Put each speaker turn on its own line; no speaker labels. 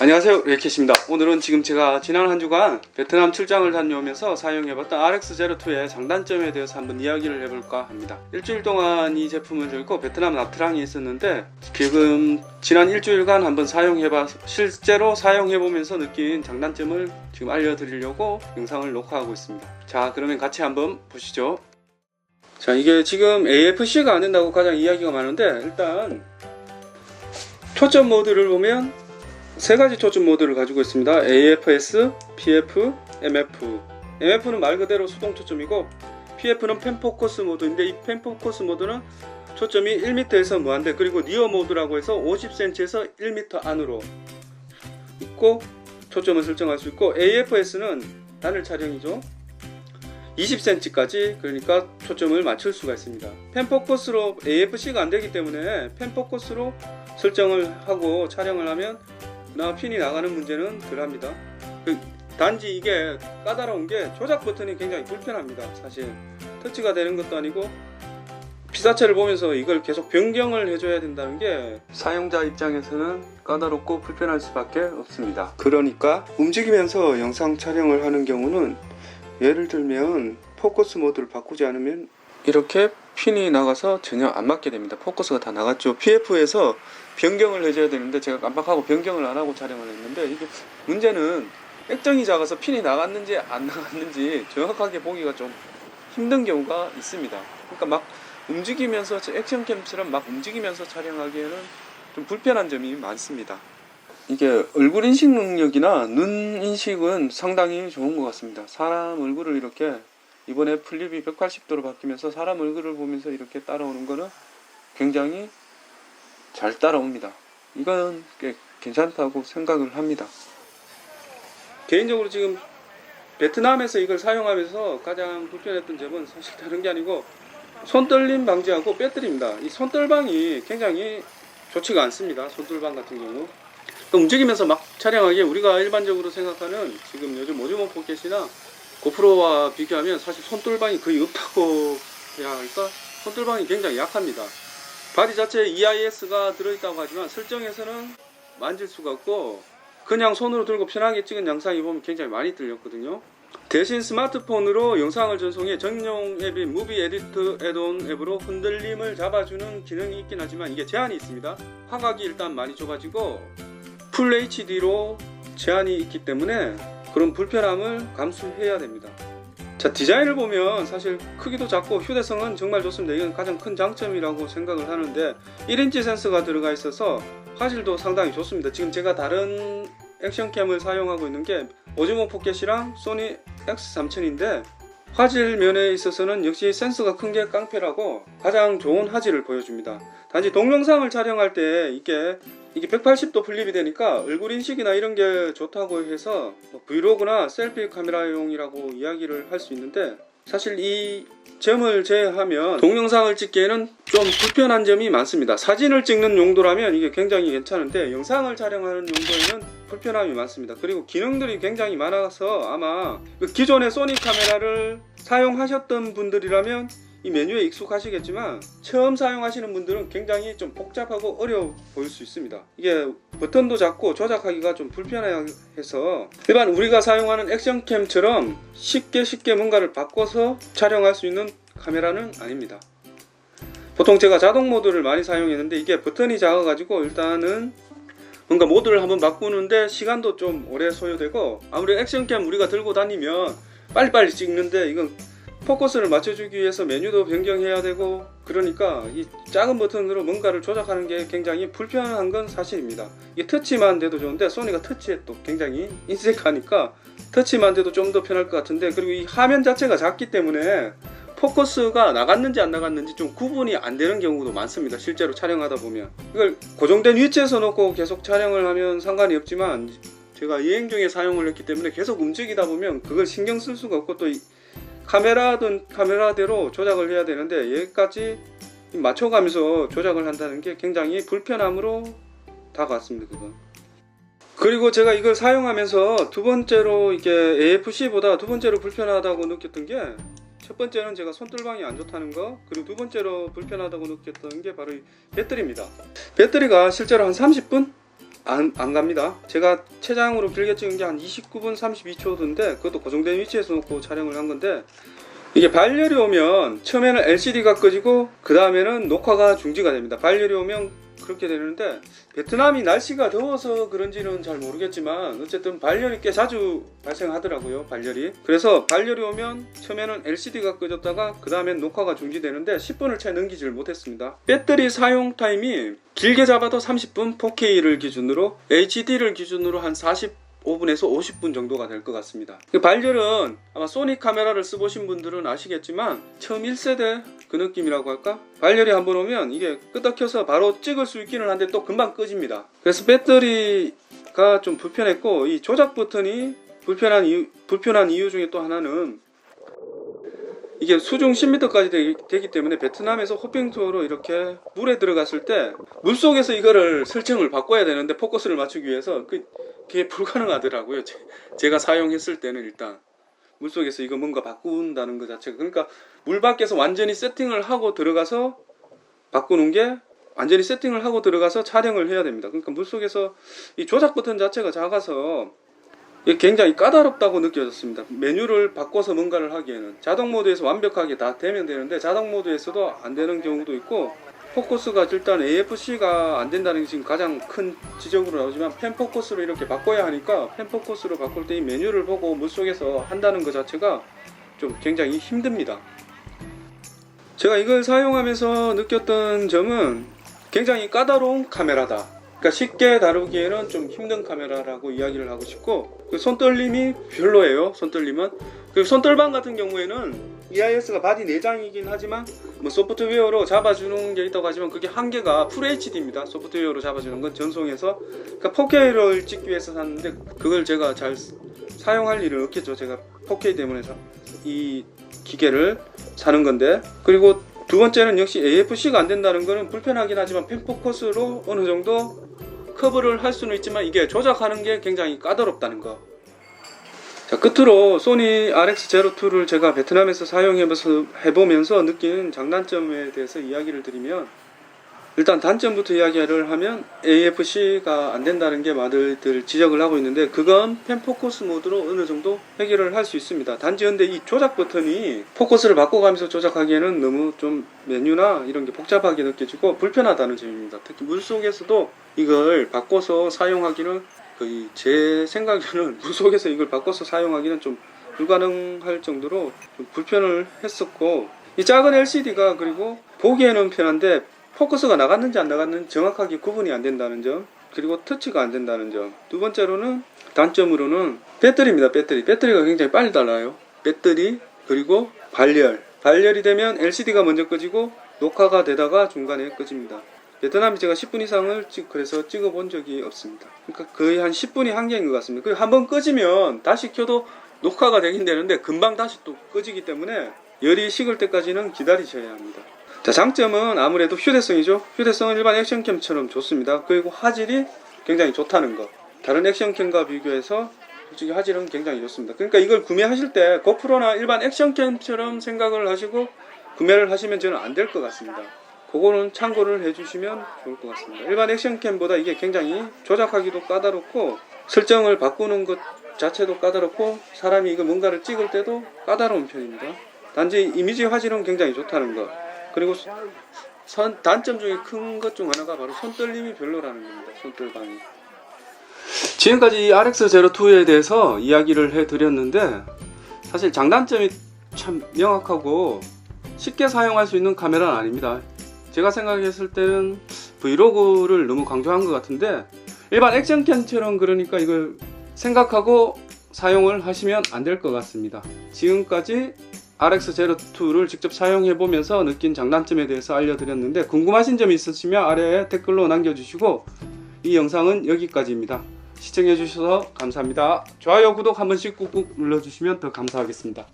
안녕하세요, 레이켓입니다. 오늘은 지금 제가 지난 한 주간 베트남 출장을 다녀오면서 사용해봤던 RX02의 장단점에 대해서 한번 이야기를 해볼까 합니다. 일주일 동안 이 제품을 들고 베트남 나트랑에 있었는데 지금 지난 일주일간 한번 실제로 사용해보면서 느낀 장단점을 지금 알려드리려고 영상을 녹화하고 있습니다. 자, 그러면 같이 한번 보시죠. 자, 이게 지금 AFC가 안 된다고 가장 이야기가 많은데, 일단 초점 모드를 보면 세 가지 초점 모드를 가지고 있습니다. AFS, PF, MF. MF는 말 그대로 수동 초점이고, PF는 펜 포커스 모드인데, 이 펜 포커스 모드는 초점이 1m에서 무한대, 그리고 니어 모드라고 해서 50cm에서 1m 안으로 있고 초점을 설정할 수 있고, AFS는 단일 촬영이죠. 20cm까지, 그러니까 초점을 맞출 수가 있습니다. 펜 포커스로 AFC가 안 되기 때문에 펜 포커스로 설정을 하고 촬영을 하면 핀이 나가는 문제는 덜합니다. 단지 이게 까다로운 게 조작 버튼이 굉장히 불편합니다. 사실 터치가 되는 것도 아니고 피사체를 보면서 이걸 계속 변경을 해줘야 된다는 게 사용자 입장에서는 까다롭고 불편할 수밖에 없습니다. 그러니까 움직이면서 영상 촬영을 하는 경우는, 예를 들면 포커스 모드를 바꾸지 않으면 이렇게 핀이 나가서 전혀 안 맞게 됩니다. 포커스가 다 나갔죠. PF에서 변경을 해줘야 되는데 제가 깜빡하고 변경을 안 하고 촬영을 했는데, 이게 문제는 액정이 작아서 핀이 나갔는지 안 나갔는지 정확하게 보기가 좀 힘든 경우가 있습니다. 그러니까 막 움직이면서, 액션캠처럼 막 움직이면서 촬영하기에는 좀 불편한 점이 많습니다. 이게 얼굴 인식 능력이나 눈 인식은 상당히 좋은 것 같습니다. 사람 얼굴을 이렇게, 이번에 플립이 180도로 바뀌면서 사람 얼굴을 보면서 이렇게 따라오는 거는 굉장히 잘 따라옵니다. 이건 꽤 괜찮다고 생각을 합니다. 개인적으로 지금 베트남에서 이걸 사용하면서 가장 불편했던 점은 사실 다른 게 아니고 손떨림 방지하고 배터리입니다. 이 손떨방이 굉장히 좋지가 않습니다. 손떨방 같은 경우 움직이면서 막 촬영하기에 우리가 일반적으로 생각하는 지금 요즘 오즈모 포켓이나 고프로와 비교하면 사실 손떨방이 거의 없다고 해야 할까? 손떨방이 굉장히 약합니다. 바디 자체에 EIS가 들어있다고 하지만 설정에서는 만질 수가 없고, 그냥 손으로 들고 편하게 찍은 영상이 보면 굉장히 많이 들렸거든요. 대신 스마트폰으로 영상을 전송해 전용 앱인 무비 에디터 애돈 앱으로 흔들림을 잡아주는 기능이 있긴 하지만 이게 제한이 있습니다. 화각이 일단 많이 좁아지고 풀 HD로 제한이 있기 때문에 그런 불편함을 감수해야 됩니다. 자, 디자인을 보면 사실 크기도 작고 휴대성은 정말 좋습니다. 이건 가장 큰 장점이라고 생각을 하는데, 1인치 센서가 들어가 있어서 화질도 상당히 좋습니다. 지금 제가 다른 액션캠을 사용하고 있는 게 오즈모 포켓이랑 소니 X3000인데 화질 면에 있어서는 역시 센서가 큰 게 깡패라고 가장 좋은 화질을 보여줍니다. 단지 동영상을 촬영할 때 이게 180도 플립이 되니까 얼굴 인식이나 이런 게 좋다고 해서 브이로그나 셀피 카메라용이라고 이야기를 할 수 있는데, 사실 이 점을 제외하면 동영상을 찍기에는 좀 불편한 점이 많습니다. 사진을 찍는 용도라면 이게 굉장히 괜찮은데 영상을 촬영하는 용도에는 불편함이 많습니다. 그리고 기능들이 굉장히 많아서 아마 기존의 소니 카메라를 사용하셨던 분들이라면 이 메뉴에 익숙하시겠지만 처음 사용하시는 분들은 굉장히 좀 복잡하고 어려워 보일 수 있습니다. 이게 버튼도 작고 조작하기가 좀 불편해서 일반 우리가 사용하는 액션캠처럼 쉽게 뭔가를 바꿔서 촬영할 수 있는 카메라는 아닙니다. 보통 제가 자동 모드를 많이 사용했는데 이게 버튼이 작아가지고 일단은 뭔가 모드를 한번 바꾸는데 시간도 좀 오래 소요되고, 아무래도 액션캠 우리가 들고 다니면 빨리빨리 찍는데 이건 포커스를 맞춰주기 위해서 메뉴도 변경해야 되고, 그러니까 이 작은 버튼으로 뭔가를 조작하는 게 굉장히 불편한 건 사실입니다. 이게 터치만 돼도 좋은데 소니가 터치에 또 굉장히 인색하니까 터치만 돼도 좀 더 편할 것 같은데, 그리고 이 화면 자체가 작기 때문에 포커스가 나갔는지 안 나갔는지 좀 구분이 안 되는 경우도 많습니다. 실제로 촬영하다 보면 이걸 고정된 위치에서 놓고 계속 촬영을 하면 상관이 없지만, 제가 여행 중에 사용을 했기 때문에 계속 움직이다 보면 그걸 신경 쓸 수가 없고, 또 카메라든 카메라대로 조작을 해야 되는데 여기까지 맞춰가면서 조작을 한다는 게 굉장히 불편함으로 다가왔습니다. 그건. 그리고 제가 이걸 사용하면서 두 번째로 이게 AFC보다 두 번째로 불편하다고 느꼈던 게, 첫 번째는 제가 손떨방이 안 좋다는 거, 그리고 두 번째로 불편하다고 느꼈던 게 바로 이 배터리입니다. 배터리가 실제로 한 30분 안 갑니다. 제가 최장으로 길게 찍은 게 한 29분 32초던데 그것도 고정된 위치에서 놓고 촬영을 한 건데, 이게 발열이 오면 처음에는 LCD가 꺼지고 그 다음에는 녹화가 중지가 됩니다. 발열이 오면 그렇게 되는데, 베트남이 날씨가 더워서 그런지는 잘 모르겠지만 어쨌든 발열이 꽤 자주 발생하더라고요. 발열이. 그래서 발열이 오면 처음에는 LCD가 꺼졌다가 그 다음엔 녹화가 중지되는데 10분을 채 넘기지를 못했습니다. 배터리 사용 타임이 길게 잡아도 30분, 4K를 기준으로, HD를 기준으로 한 45분에서 50분 정도가 될 것 같습니다. 발열은 아마 소니 카메라를 써보신 분들은 아시겠지만 처음 1세대 그 느낌이라고 할까? 발열이 한번 오면 이게 끄덕 켜서 바로 찍을 수 있기는 한데 또 금방 꺼집니다. 그래서 배터리가 좀 불편했고, 이 조작 버튼이 불편한 이유 중에 또 하나는 이게 수중 10m까지 되기 때문에 베트남에서 호핑 투어로 이렇게 물에 들어갔을 때 물속에서 이거를 설정을 바꿔야 되는데, 포커스를 맞추기 위해서 그게 불가능하더라고요. 제가 사용했을 때는 일단 물속에서 이거 뭔가 바꾼다는 것 자체가, 그러니까 물 밖에서 완전히 세팅을 하고 들어가서 바꾸는 게, 완전히 세팅을 하고 들어가서 촬영을 해야 됩니다. 그러니까 물속에서 이 조작 버튼 자체가 작아서 이게 굉장히 까다롭다고 느껴졌습니다. 메뉴를 바꿔서 뭔가를 하기에는 자동 모드에서 완벽하게 다 되면 되는데 자동 모드에서도 안 되는 경우도 있고, 포커스가 일단 AFC가 안 된다는 게 지금 가장 큰 지적으로 나오지만, 펜 포커스로 이렇게 바꿔야 하니까 펜 포커스로 바꿀 때 이 메뉴를 보고 물속에서 한다는 것 자체가 좀 굉장히 힘듭니다. 제가 이걸 사용하면서 느꼈던 점은 굉장히 까다로운 카메라다. 그러니까 쉽게 다루기에는 좀 힘든 카메라라고 이야기를 하고 싶고, 손떨림이 별로예요. 손떨림은. 그리고 손떨방 같은 경우에는 EIS가 바디 내장이긴 하지만 뭐 소프트웨어로 잡아주는 게 있다고 하지만 그게 한계가 FHD입니다. 소프트웨어로 잡아주는 건 전송해서. 그러니까 4K를 찍기 위해서 샀는데 그걸 제가 잘 사용할 일은 없겠죠. 제가 4K 때문에 이 기계를 사는 건데. 그리고 두 번째는 역시 AFC가 안 된다는 거는 불편하긴 하지만 펜포커스로 어느 정도 커버를 할 수는 있지만 이게 조작하는 게 굉장히 까다롭다는 거. 자, 끝으로 소니 RX02를 제가 베트남에서 사용해보면서 느끼는 장단점에 대해서 이야기를 드리면, 일단 단점부터 이야기를 하면 AFC가 안 된다는 게 많이들 지적을 하고 있는데, 그건 펜 포커스 모드로 어느 정도 해결을 할 수 있습니다. 단지 근데 이 조작 버튼이 포커스를 바꿔가면서 조작하기에는 너무 좀 메뉴나 이런 게 복잡하게 느껴지고 불편하다는 점입니다. 특히 물속에서도 이걸 바꿔서 사용하기는, 거의 제 생각에는 물속에서 이걸 바꿔서 사용하기는 좀 불가능할 정도로 좀 불편을 했었고, 이 작은 LCD가 그리고 보기에는 편한데 포커스가 나갔는지 안 나갔는지 정확하게 구분이 안 된다는 점, 그리고 터치가 안 된다는 점. 두 번째로는, 단점으로는 배터리입니다. 배터리가 굉장히 빨리 닳아요. 배터리, 그리고 발열이 되면 LCD가 먼저 꺼지고 녹화가 되다가 중간에 꺼집니다. 베트남이 제가 10분 이상을 그래서 찍어본 적이 없습니다. 그러니까 거의 한 10분이 한계인 것 같습니다. 그리고 한번 꺼지면 다시 켜도 녹화가 되긴 되는데 금방 다시 또 꺼지기 때문에 열이 식을 때까지는 기다리셔야 합니다. 자, 장점은 아무래도 휴대성이죠. 휴대성은 일반 액션캠처럼 좋습니다. 그리고 화질이 굉장히 좋다는 거. 다른 액션캠과 비교해서 솔직히 화질은 굉장히 좋습니다. 그러니까 이걸 구매하실 때 고프로나 일반 액션캠처럼 생각을 하시고 구매를 하시면 저는 안 될 것 같습니다. 그거는 참고를 해주시면 좋을 것 같습니다. 일반 액션캠보다 이게 굉장히 조작하기도 까다롭고, 설정을 바꾸는 것 자체도 까다롭고, 사람이 이거 뭔가를 찍을 때도 까다로운 편입니다. 단지 이미지 화질은 굉장히 좋다는 거. 그리고 단점 중에 큰 것 중 하나가 바로 손떨림이 별로라는 겁니다. 손떨방이. 지금까지 이 RX02에 대해서 이야기를 해드렸는데, 사실 장단점이 참 명확하고 쉽게 사용할 수 있는 카메라는 아닙니다. 제가 생각했을 때는 브이로그를 너무 강조한 것 같은데, 일반 액션캠처럼 그러니까 이걸 생각하고 사용을 하시면 안 될 것 같습니다. 지금까지 RX02를 직접 사용해보면서 느낀 장단점에 대해서 알려드렸는데, 궁금하신 점이 있으시면 아래에 댓글로 남겨주시고, 이 영상은 여기까지입니다. 시청해주셔서 감사합니다. 좋아요, 구독 한 번씩 꾹꾹 눌러주시면 더 감사하겠습니다.